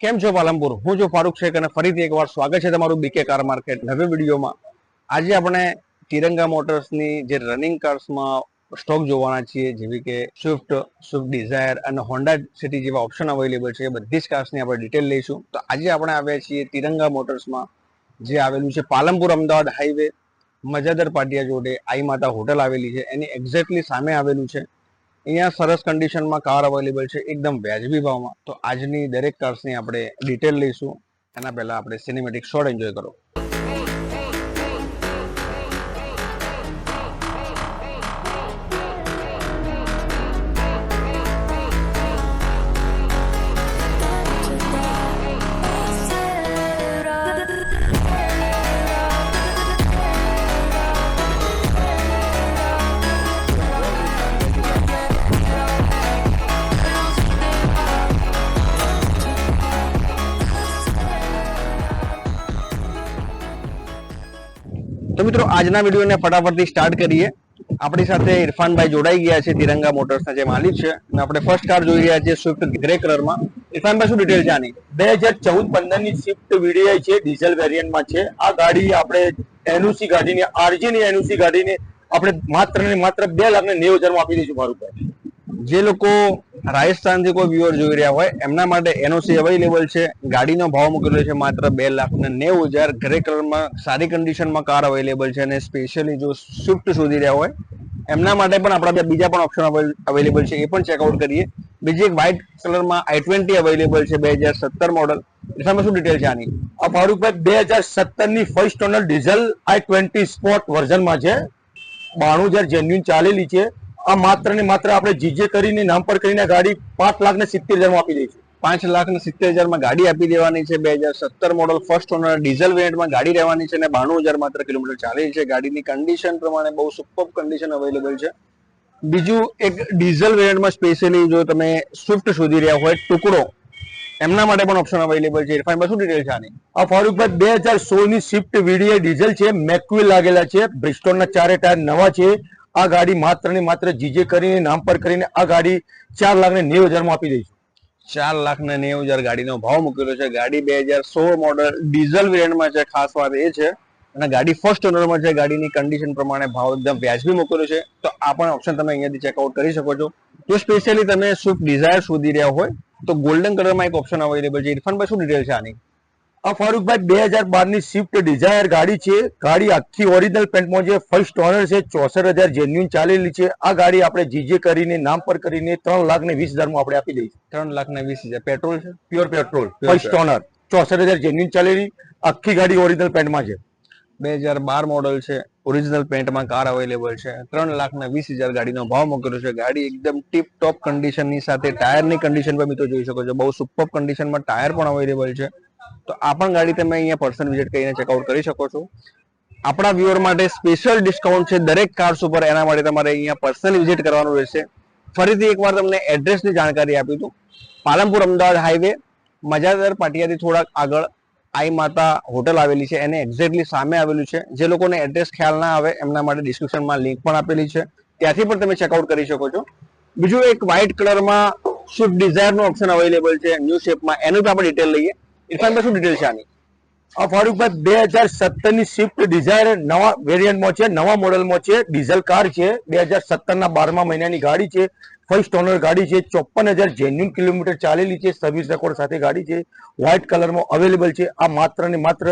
કેમ છો પાલનપુર? હું છું ફારૂક શેખ અને ફરીથી એકવાર સ્વાગત છે તમારું બીકે કાર માર્કેટ નવી વિડીયોમાં. આજે આપણે તિરંગા મોટર્સની જે રનિંગ કાર્સમાં સ્ટોક જોવાના છીએ, જેવી કે સ્વિફ્ટ ડિઝાયર અને હોન્ડા સિટી જેવા ઓપ્શન અવેલેબલ છે. એ બધી જ કાર્સની આપણે ડિટેલ લઈશું. તો આજે આપણે આવ્યા છીએ તિરંગા મોટર્સમાં, જે આવેલું છે પાલનપુર અમદાવાદ હાઈવે, મજાદર પાટિયા જોડે આઈ માતા હોટલ આવેલી છે, એની એક્ઝેક્ટલી સામે આવેલું છે. અહીંયા સરસ કન્ડિશનમાં કાર અવેલેબલ છે, એકદમ વ્યાજબી ભાવમાં. તો આજની દરેક કાર્સની આપણે ડિટેલ લઈશું. એના પહેલા આપણે સિનેમેટિક શોટ એન્જોય કરો. તો મિત્રો, આજના વિડીયોને ફટાફટથી સ્ટાર્ટ કરીએ. આપણી સાથે ઇરફાનભાઈ જોડાઈ ગયા છે, તિરંગા મોટર્સના જે માલિક છે. અને આપણે ફર્સ્ટ કાર જોઈ રહ્યા છીએ સ્વિફ્ટ ગ્રે કલરમાં. ઇરફાનભાઈ, શું ડિટેલ છે આની? 2014-15 ની સ્વિફ્ટ વીડીઆઈ છે, ડીઝલ વેરિયન્ટમાં છે. આ ગાડી આપણે એનઓસી ગાડીને, આરજી ની એનઓસી ગાડીને આપણે માત્ર ને માત્ર 2,90,000 માં આપી દઈશું. મારું ભાઈ, જે લોકો રાજસ્થાનથી કોઈ વ્યુઅર જોઈ રહ્યા હોય એમના માટે એનઓસી અવેલેબલ છે. ગાડીનો ભાવ મૂકેલો છે માત્ર 2,90,000. ગ્રે કલરમાં સારી કન્ડિશનમાં કાર અવેલેબલ છે. અને સ્પેશિયલી જો સ્વિફ્ટ શોધી રહ્યા હોય એમના માટે પણ આપણા બીજા પણ ઓપ્શન અવેલેબલ છે, એ પણ ચેકઆઉટ કરીએ. બીજી એક વ્હાઇટ કલરમાં i20 અવેલેબલ છે, 2017 મોડલ. એમાં શું ડિટેલ છે આની? આ ફારૂકભાઈ 2017 ની first owner diesel i20 sport વર્ઝનમાં છે. 92,000 જેન્યુન ચાલેલી છે. આ માત્ર ને માત્ર આપણે જીજે કરીને નામ પર કરીને ગાડી 5,70,000 માં આપી દઈશું. 5,70,000 ગાડી આપી દેવાની છે. 2017 મોડલ ફર્સ્ટ ઓનર ડીઝલ વેરિયન્ટમાં ગાડી રહેવાની છે અને 92,000 માત્ર કિલોમીટર ચાલેલી છે. ગાડીની કન્ડિશન પ્રમાણે બહુ સુપર કન્ડિશન અવેલેબલ છે. બીજું એક ડીઝલ વેરિયન્ટમાં સ્પેશિયલી જો તમે સ્વિફ્ટ શોધી રહ્યા હોય ટુકડો, એમના માટે પણ ઓપ્શન અવેલેબલ છે. ઇરફાન, શું ડિટેલ છે આની? આ ફારૂકભાઈ 2016 ની સ્વિફ્ટ વીડીઆઈ ડીઝલ છે, મેકવિલ લાગેલા છે, બ્રિસ્ટોલના 4 ટાયર નવા છે. આ ગાડી માત્ર ને માત્ર જીજે કરીને નામ પર કરીને આ ગાડી 4,90,000 માં આપી દઈશું. 4,90,000 ગાડીનો ભાવ મૂકેલો છે. ગાડી 2016 મોડલ ડીઝલ વેરિયન્ટમાં છે. ખાસ વાત એ છે, અને ગાડી ફર્સ્ટ ઓનરમાં છે. ગાડીની કન્ડિશન પ્રમાણે ભાવ એકદમ વ્યાજબી મૂકેલો છે. તો આ પણ ઓપ્શન તમે અહીંયાથી ચેકઆઉટ કરી શકો છો. જો સ્પેશિયલી તમે સ્વિફ્ટ ડિઝાયર શોધી રહ્યા હોય તો ગોલ્ડન કલરમાં એક ઓપ્શન અવેલેબલ છે. ઇરફાનભાઈ, શું ડિટેલ છે આની? આ ફારૂકભાઈ 2012 ની સ્વિફ્ટ ડિઝાયર ગાડી છે. ગાડી આખી ઓરિજિનલ પેન્ટમાં છે, ફર્સ્ટ ઓનર છે, 64,000 જેન્યુન ચાલેલી છે. આ ગાડી આપણે જીજે કરીને નામ પર કરીને 3,20,000 માં આપણે આપી દઈશું. 3,20,000 પેટ્રોલ છે, pure petrol, first honour, 64,000 genuine ચાલેલી, આખી ગાડી ઓરિજિનલ પેન્ટમાં છે. 2012 મોડલ છે, ઓરિજિનલ પેન્ટમાં કાર અવેલેબલ છે. 3,20,000 ગાડીનો ભાવ મૂકેલો છે. ગાડી એકદમ ટીપ ટોપ કન્ડિશનની સાથે ટાયરની કન્ડિશન પણ મિત્રો જોઈ શકો છો. બહુ સુપર કન્ડિશનમાં ટાયર પણ અવેલેબલ છે. તો આ પણ ગાડી તમે અહીંયા પર્સનલ વિઝિટ કરીને ચેકઆઉટ કરી શકો છો. આપણા વ્યુઅર માટે સ્પેશિયલ ડિસ્કાઉન્ટ છે દરેક કાર્સ ઉપર. એના માટે તમારે અહીંયા પર્સનલ વિઝિટ કરવાનું રહેશે. ફરીથી એકવાર તમને એડ્રેસની જાણકારી આપી દઉં. પાલનપુર અમદાવાદ હાઈવે, મજાદર પાટિયાથી થોડાક આગળ આઈ માતા હોટલ આવેલી છે, એને એક્ઝેક્ટલી સામે આવેલું છે. જે લોકોને એડ્રેસ ખ્યાલ ના આવે એમના માટે ડિસ્ક્રિપ્શનમાં લિંક પણ આપેલી છે, ત્યાંથી પણ તમે ચેકઆઉટ કરી શકો છો. બીજું એક વ્હાઇટ કલરમાં સ્વિફ્ટ ડિઝાયરનો ઓપ્શન અવેલેબલ છે ન્યૂ શેપમાં, એનું પણ આપણે ડિટેલ લઈએ. ઇરફાનભાઈ, શું ડિટેલ છે આની? આ ફારૂકભાઈ 2017 ની સ્વિફ્ટ ડિઝાયર નવા વેરિયન્ટમાં છે, નવા મોડલમાં છે, ડીઝલ કાર છે. 2017 ના 12મા મહિનાની ગાડી છે, ફર્સ્ટ ઓનર ગાડી છે, 54,000 જેન્યુન કિલોમીટર ચાલેલી છે, સર્વિસ રેકોર્ડ સાથે ગાડી છે, વ્હાઇટ કલરમાં અવેલેબલ છે. આ માત્ર ને માત્ર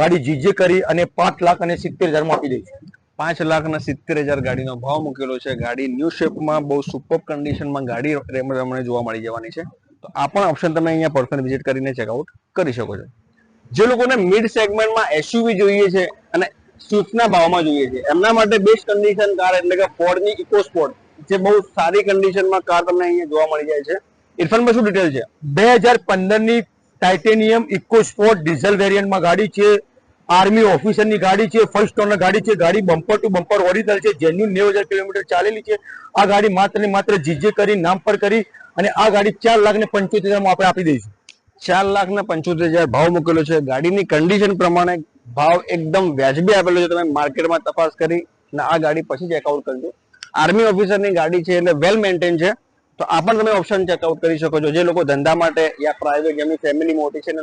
ગાડી જીજે કરી અને 5,70,000 માં આપી દઈશું. 5,70,000 ગાડીનો ભાવ મૂકેલો છે. ગાડી ન્યૂ શેપમાં બહુ સુપર કન્ડિશનમાં ગાડી તમને જોવા મળી જવાની છે. તો આ પણ ઓપ્શન તમે અહીંયા પર્સનલ વિઝિટ કરીને ચેકઆઉટ કરી શકો છો. જે લોકોને મિડ સેગમેન્ટમાં એસયુવી જોઈએ છે અને સ્વિફ્ટના ભાવમાં જોઈએ છે, એમના માટે બેસ્ટ કન્ડિશન કાર એટલે કે ફોર્ડની ઇકોસ્પોર્ટ, જે બહુ સારી કન્ડિશનમાં કાર તમને અહીંયા જોવા મળી જાય છે. ઇરફાનમાં શું ડિટેલ છે? 2015 ની ટાઇટેનિયમ ઇકોસ્પોર્ટ ડીઝલ વેરિયન્ટમાં ગાડી છે. આર્મી ઓફિસરની ગાડી છે, ફર્સ્ટ ઓનર ગાડી છે. ગાડી બમ્પર ટુ બમ્પર ઓરિજિનલ છે, જેન્યુન 90,000 કિલોમીટર ચાલેલી છે. આ ગાડી માત્ર ને માત્ર જીજે કરી નામ પર કરી અને આ ગાડી 4,75,000 માં આપણે આપી દઈશું. 4,75,000 ભાવ મૂકેલો છે. ગાડીની કન્ડિશન પ્રમાણે ભાવ એકદમ વ્યાજબી આપેલો છે. તમે માર્કેટમાં તપાસ કરી અને આ ગાડી પછી ચેકઆઉટ કરજો. આર્મી ઓફિસરની ગાડી છે એટલે વેલ મેન્ટેન છે. તો આ પણ તમે ઓપ્શન ચેકઆઉટ કરી શકો છો. જે લોકો ધંધા માટે યા પ્રાઇવેટ જેમની ફેમિલી મોટી છે અને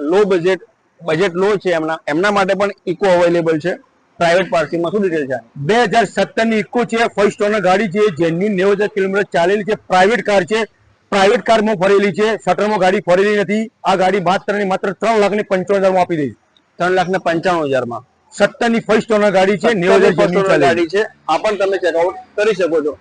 બજેટ લો છે એમના માટે પણ ઇકો અવેલેબલ છે. પ્રાઇવેટ પાર્કિંગમાં શું ડિટેલ છે? 2017 ની ઇકો છે, 5 સ્ટોનર ગાડી છે, જેન્યુન 90,000 કિલોમીટર ચાલેલી છે, પ્રાઇવેટ કાર છે, પ્રાઇવેટ કારમાં ફરેલી છે, શટરમાં ગાડી ફરેલી નથી. આ ગાડી માત્ર ને માત્ર 3,95,000 આપી દઈશ. 3,95,000 17 ની 5 સ્ટોનર ગાડી છે, 90,000 જેન્યુન ચાલેલી ગાડી છે. આ પણ તમે ચેકઆઉટ કરી શકો છો.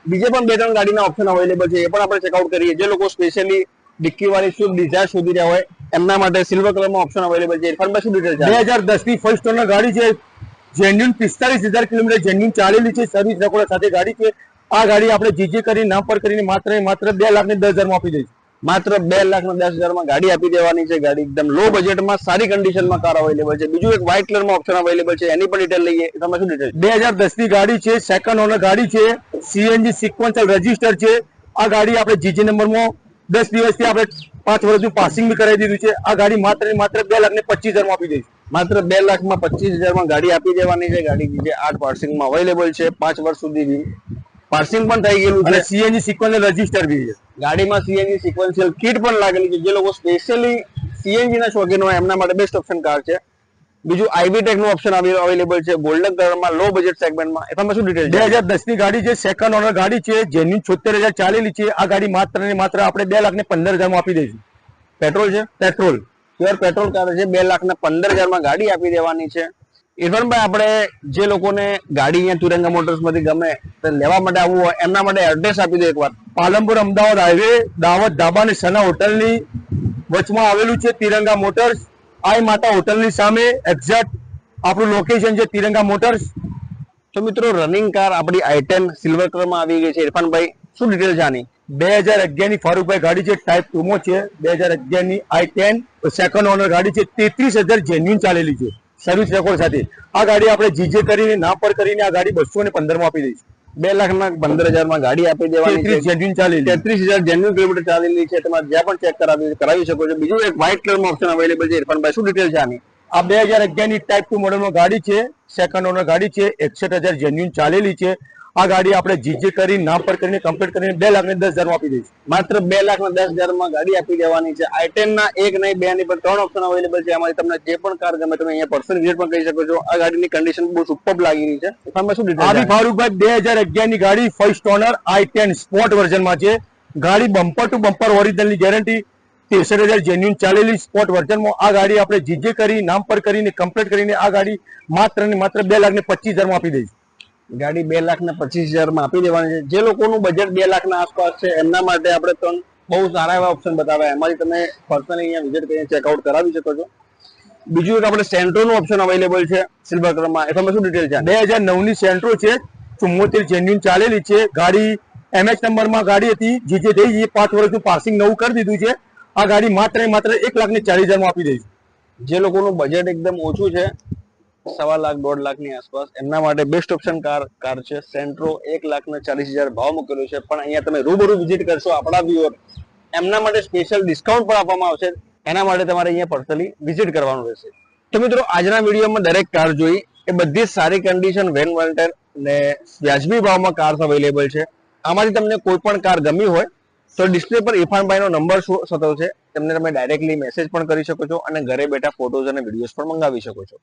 બીજે પણ 2-3 ગાડીના ઓપ્શન અવેલેબલ છે, એ પણ આપણે ચેકઆઉટ કરીએ. જે લોકો સ્પેશિયલી ડિક્કી વાળી સ્વિફ્ટ ડિઝાયર શોધી રહ્યા હોય એમના માટે સિલ્વર કલરમાં ઓપ્શન અવેલેબલ છે. ઇરફાનભાઈ શું ડિટેલ છે? 2010 ની 5 સ્ટોનર ગાડી છે, જેન્યુન 45,000 કિલોમીટર જેન્યુન ચાલેલી છે, સર્વિસ રેકોર્ડ સાથે ગાડી છે. આ ગાડી આપણે જીજે કરી નામ પર કરીને માત્ર ને માત્ર 2,10,000 આપી દઈશું. માત્ર 2,10,000 ગાડી આપી દેવાની છે. ગાડી એકદમ લો બજેટમાં સારી કન્ડિશનમાં કાર અવેલેબલ છે. બીજું એક વ્હાઇટ કલરમાં ઓપ્શન અવેલેબલ છે, એની પણ ડિટેલ લઈએ. તમે શું ડિટેલ? 2010 ની ગાડી છે, સેકન્ડ ઓનર ગાડી છે, સીએનજી સિક્વન્શિયલ રજીસ્ટર છે. આ ગાડી આપણે જીજે નંબરમાં 10 દિવસથી આપણે 5 વર્ષનું પાસિંગ બી કરાવી દીધું છે. આ ગાડી માત્ર ને માત્ર 2,25,000 આપી દઈશું. માત્ર 2,25,000 ગાડી આપી દેવાની છે. ગાડી જે 8 પાર્સિંગમાં અવેલેબલ છે, 5 વર્ષ સુધી પાર્સિંગ પણ થઈ ગયેલું છે. અને સીએનજી સિક્વન્શિયલ રજીસ્ટર બી છે. ગાડીમાં સીએનજી સિક્વન્શિયલ કિટ પણ લાગેલી છે. જે લોકો સ્પેશિયલી સીએનજી ના શોખીન હોય એમના માટે બેસ્ટ ઓપ્શન કાર છે. બીજું આઈવી ટેક નું ઓપ્શન અવેલેબલ છે, ગોલ્ડન કલરમાં લો બજેટ સેગમેન્ટમાં. એમાં શું ડિટેલ? 2010 ની ગાડી છે, સેકન્ડ ઓનર ગાડી છે, જેન્યુન 76,000 ચાલેલી છે. આ ગાડી માત્ર ને માત્ર આપણે 2,15,000 આપી દઈશું. પેટ્રોલ છે, પેટ્રોલ પ્યોર પેટ્રોલ કાર છે. 2,15,000 ગાડી આપી દેવાની છે. ઇરફાનભાઈ, આપણે જે લોકોને ગાડી અહીંયા તિરંગા મોટર્સ માંથી ગમે તો લેવા માટે આવવું હોય એમના માટે એડ્રેસ આપી દો એકવાર. પાલનપુર અમદાવાદ હાઈવે, દાવત ધાબા અને સના હોટલની વચમાં આવેલું છે તિરંગા મોટર્સ. આઈ માતા હોટલની સામે એક્ઝેક્ટ આપણું લોકેશન છે તિરંગા મોટર્સ. તો મિત્રો, રનિંગ કાર આપણી i10 સિલ્વર કલરમાં આવી ગઈ છે. ઇરફાનભાઈ, શું ડિટેલ છે આની? 2011 ની ફારૂકભાઈ ગાડી છે, ટાઈપ 2 માં છે. 2011 ની i10 સેકન્ડ ઓનર ગાડી છે, 33,000 જેન્યુન ચાલેલી છે, સર્વિસ રેકોર્ડ સાથે. આ ગાડી આપણે જીજે કરીને નામ પર કરીને આ ગાડી 215 આપી દઈશું. 2,15,000 ગાડી આપી દેવાની છે. 33 જેન્યુન ચાલેલી, 33,000 જેન્યુન કિલોમીટર ચાલેલી છે. તમારે જ્યાં પણ ચેક કરાવી શકો છો. બીજું એક વ્હાઇટ કલરમાં ઓપ્શન અવેલેબલ છે. ઇરફાનભાઈ, શું ડિટેલ છે આની? આ 2011 ની ટાઈપ 2 મોડલમાં ગાડી છે, સેકન્ડ ઓનર ગાડી છે, 61,000 જેન્યુન ચાલેલી છે. આ ગાડી આપણે જીજે કરી નામ પર કરીને કમ્પ્લીટ કરીને 2,10,000 આપી દઈશું. માત્ર 2,10,000 ગાડી આપી દેવાની છે. i10 ના 1 નહીં 2 નહીં પણ 3 ઓપ્શન અવેલેબલ છે. એમાંથી તમને જે પણ કાર ગમે તમે અહીંયા પર્સનલ વિઝિટ પણ કરી શકો છો. આ ગાડીની કન્ડિશન બહુ સુપર લાગી રહી છે. એમાં શું ડિટેલ? આવી ફારૂકભાઈ 2011 ની ગાડી 5 સ્ટોનર i10 સ્પોર્ટ વર્ઝનમાં છે. ગાડી બમ્પર ટુ બમ્પર ઓરિજિનલની ગેરંટી, 63,000 જેન્યુન ચાલેલી સ્પોર્ટ વર્ઝનમાં. આ ગાડી આપણે જીજે કરી નામ પર કરીને કમ્પ્લીટ કરીને આ ગાડી માત્ર ને માત્ર 2,25,000 આપી દઈશું. ગાડી 2,25,000 આપી દેવાની છે. જે લોકોનું બજેટ 2 લાખના આસપાસ છે એમના માટે આપણે તો બહુ સારા એવા ઓપ્શન બતાવ્યા. એમાંથી તમે પર્સનલી અહીંયા વિઝિટ કરીને ચેકઆઉટ કરાવી શકો છો. બીજું એક આપણે સેન્ટ્રોનું ઓપ્શન અવેલેબલ છે સિલ્વર કલરમાં. એમાં શું ડિટેલ છે? 2009 ની સેન્ટ્રો છે, 74 જેન્યુન ચાલેલી છે. ગાડી એમએચ નંબરમાં ગાડી હતી, જીજે થઈ ગઈ, 5 વર્ષનું પાસિંગ નવું કરી દીધું છે. આ ગાડી માત્ર ને માત્ર 1,40,000 આપી દઈશું. જે લોકોનું બજેટ એકદમ ઓછું છે, 1.25 લાખ 1.5 લાખની આસપાસ, એમના માટે બેસ્ટ ઓપ્શન કાર છે સેન્ટ્રો. 1,40,000 ભાવ મૂકેલો છે. પણ અહીંયા તમે રૂબરૂ વિઝિટ કરશો આપણા વ્યુઅર, એમના માટે સ્પેશિયલ ડિસ્કાઉન્ટ પણ આપવામાં આવશે. એના માટે તમારે અહીંયા પર્સનલી વિઝિટ કરવાનું રહેશે. તો મિત્રો, આજના વિડીયોમાં દરેક કાર જોઈ એ બધી જ સારી કન્ડિશન, વેન વોન્ટેડ ને વ્યાજબી ભાવમાં કાર્સ અવેલેબલ છે. આમાંથી તમને કોઈ પણ કાર ગમી હોય તો ડિસ્પ્લે પર ઇરફાનભાઈનો નંબર થતો છે, તેમને તમે ડાયરેક્ટલી મેસેજ પણ કરી શકો છો અને ઘરે બેઠા ફોટોઝ અને વિડીયોઝ પણ મંગાવી શકો છો.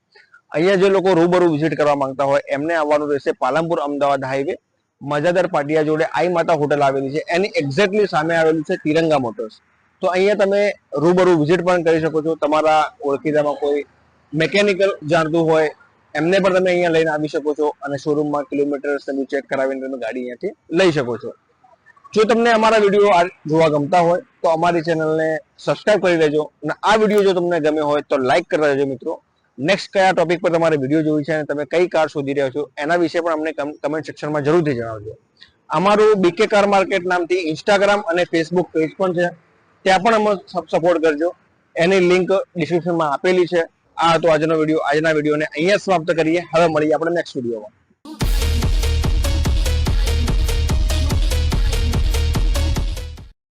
અહીંયા જે લોકો રૂબરૂ વિઝિટ કરવા માંગતા હોય એમને આવવાનું રહેશે પાલનપુર અમદાવાદ હાઈવે, મજાદાર પાટિયા જોડે આઈ માતા હોટલ આવેલી છે, એની એક્ઝેક્ટલી સામે આવેલું છે તિરંગા મોટર્સ. તો અહીંયા તમે રૂબરૂ વિઝિટ પણ કરી શકો છો. તમારા ઓળખીતામાં કોઈ મેકેનિકલ જાણતું હોય એમને પણ તમે અહીંયા લઈને આવી શકો છો અને શોરૂમમાં કિલોમીટર્સ ચેક કરાવીને તમે ગાડી અહીંયાથી લઈ શકો છો. જો તમને અમારા વિડીયો જોવા ગમતા હોય તો અમારી ચેનલને સબસ્ક્રાઇબ કરી લેજો અને આ વિડીયો જો તમને ગમે હોય તો લાઈક કરી દેજો. મિત્રો, નેક્સ્ટ કયા ટોપિક પર તમારે વિડીયો જોવી છે અને તમે કઈ કાર શોધી રહ્યા છો એના વિશે પણ અમને કમેન્ટ સેક્શનમાં જરૂરથી જણાવજો. અમારું બીકે કાર માર્કેટ નામથી ઇન્સ્ટાગ્રામ અને ફેસબુક પેજ પણ છે, ત્યાં પણ અમને સપોર્ટ કરજો. એની લિંક ડિસ્ક્રિપ્શનમાં આપેલી છે. આ હતો આજનો વિડીયો. આજના વિડીયોને અહીંયા સમાપ્ત કરીએ. હવે મળીએ આપણે નેક્સ્ટ વિડીયોમાં.